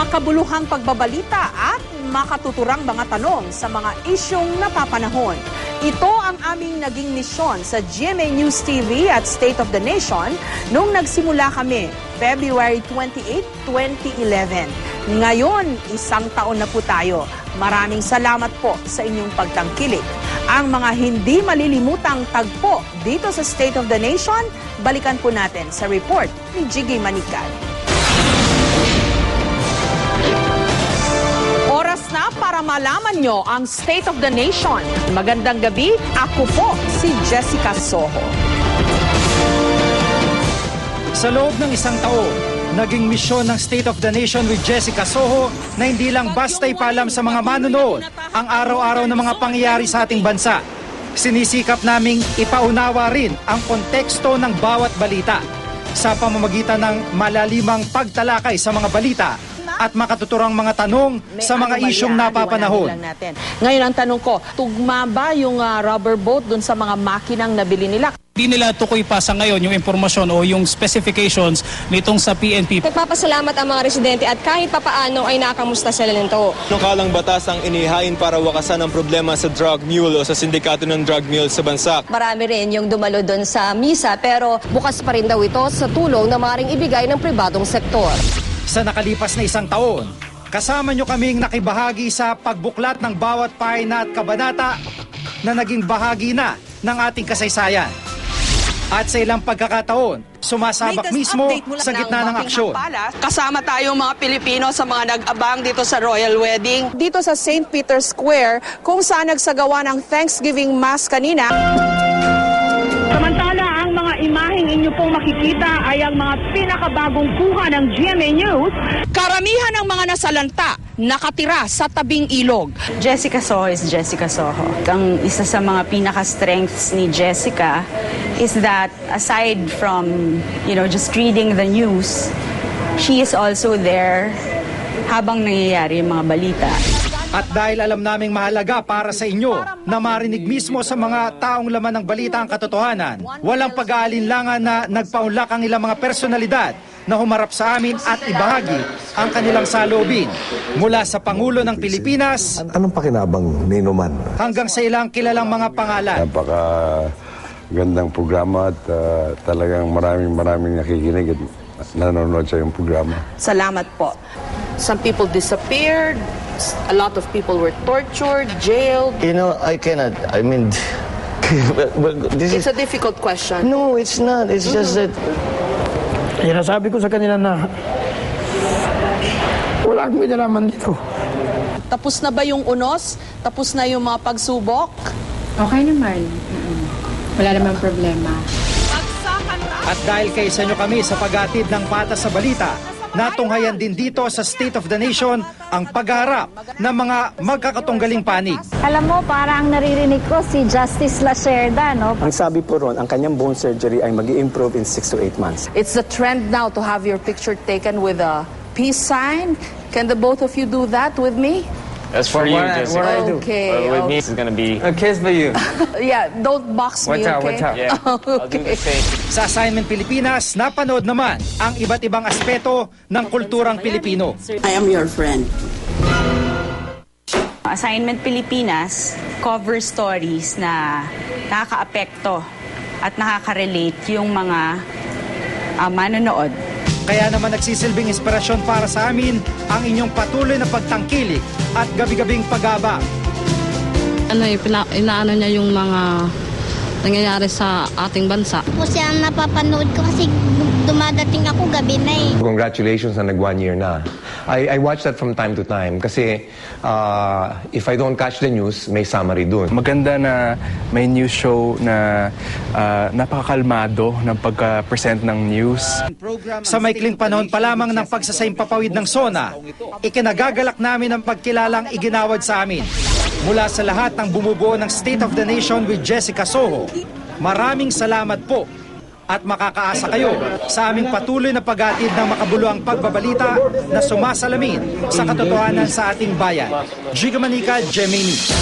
makabuluhang pagbabalita at makatuturang mga tanong sa mga isyong napapanahon. Ito ang aming naging misyon sa GMA News TV at State of the Nation nung nagsimula kami February 28, 2011. Ngayon, 1 taon na po tayo. Maraming salamat po sa inyong pagtangkilik. Ang mga hindi malilimutang tagpo dito sa State of the Nation, balikan po natin sa report ni Jiggy Manikad. Oras na para malaman nyo ang State of the Nation. Magandang gabi, ako po si Jessica Soho. Sa loob ng 1 taon, naging misyon ng State of the Nation with Jessica Soho na hindi lang basta ipaalam sa mga manonood ang araw-araw na mga pangyayari sa ating bansa. Sinisikap naming ipaunawa rin ang konteksto ng bawat balita sa pamamagitan ng malalimang pagtalakay sa mga balita at makatuturang mga tanong sa mga isyong napapanahon. Ngayon ang tanong ko, tugma ba yung rubber boat dun sa mga makinang nabili nila? Hindi nila tukoy pa sa ngayon yung impormasyon o yung specifications nitong sa PNP. Nagpapasalamat ang mga residente at kahit papaano ay nakamusta sila nito. Nukalang batas ang inihain para wakasan ang problema sa drug mule o sa sindikato ng drug mule sa bansa. Marami rin yung dumalo doon sa misa pero bukas pa rin daw ito sa tulong na maaaring ibigay ng pribadong sektor. Sa nakalipas na 1 taon, kasama nyo kaming nakibahagi sa pagbuklat ng bawat pahina at kabanata na naging bahagi na ng ating kasaysayan. At sa ilang pagkakataon, sumasabak mismo sa gitna ng aksyon. Kasama tayong mga Pilipino sa mga nag-abang dito sa Royal Wedding. Dito sa St. Peter's Square, kung saan nagsagawa ng Thanksgiving Mass kanina. Samantala, ang mga imaheng inyo pong makikita ay ang mga pinakabagong kuha ng GMA News. Karamihan ng mga nasalanta nakatira sa tabing ilog. Jessica Soho is Jessica Soho. Ang isa sa mga pinaka-strengths ni Jessica is that aside from, just reading the news, she is also there habang nangyayari yung mga balita. At dahil alam naming mahalaga para sa inyo na marinig mismo sa mga taong laman ng balita ang katotohanan, walang pag-aalinlangan na nagpaunlak ang ilang mga personalidad na humarap sa amin at ibahagi ang kanilang saloobin mula sa Pangulo ng Pilipinas. Anong pakinabang ni Numan? Hanggang sa ilang kilalang mga pangalan. Napaka-gandang programa at talagang maraming nakikinig at nanonood sa iyong programa. Salamat po. Some people disappeared, a lot of people were tortured, jailed. I cannot, It's a difficult question. No, it's not. It's just that... Yan sabi ko sa kanila na wala akong inalaman dito. Tapos na ba yung unos? Tapos na yung mga pagsubok? Okay naman. Wala namang problema. At dahil kaysa nyo kami sa paghatid ng patas sa balita, natunghayan din dito sa State of the Nation ang pagharap ng mga magkakatunggaling panig. Alam mo, parang naririnig ko si Justice Lacerda, no? Ang sabi po ron, ang kanyang bone surgery ay mag-i-improve in 6 to 8 months. It's the trend now to have your picture taken with a peace sign. Can the both of you do that with me? That's for you, Jessica. What I do? Okay. With me, this is gonna be A kiss for you. Yeah, don't box me, okay? Yeah, I'll do the same. Sa Assignment Pilipinas, napanood naman ang iba't ibang aspeto ng kulturang Pilipino. I am your friend. Assignment Pilipinas cover stories na nakaka-apekto at nakaka-relate yung mga manonood. Kaya naman nagsisilbing inspirasyon para sa amin ang inyong patuloy na pagtangkilik at gabi-gabing pag-abang. Inaano niya yung mga nangyayari sa ating bansa. Kasi ang napapanood ko kasi dumadating ako gabi na eh. Congratulations na nag 1 year na. I watch that from time to time kasi if I don't catch the news, may summary dun. Maganda na may news show na napakakalmado ng pagka-present ng news. Sa maikling panahon pa lamang ng pagsasaimpapawid ng SONA, ikinagagalak namin ang pagkilalang iginawad sa amin. Mula sa lahat ng bumubuo ng State of the Nation with Jessica Soho, maraming salamat po. At makakaasa kayo sa aming patuloy na paghatid ng makabuluhang pagbabalita na sumasalamin sa katotohanan sa ating bayan. Jiggy Manikad, GMA News.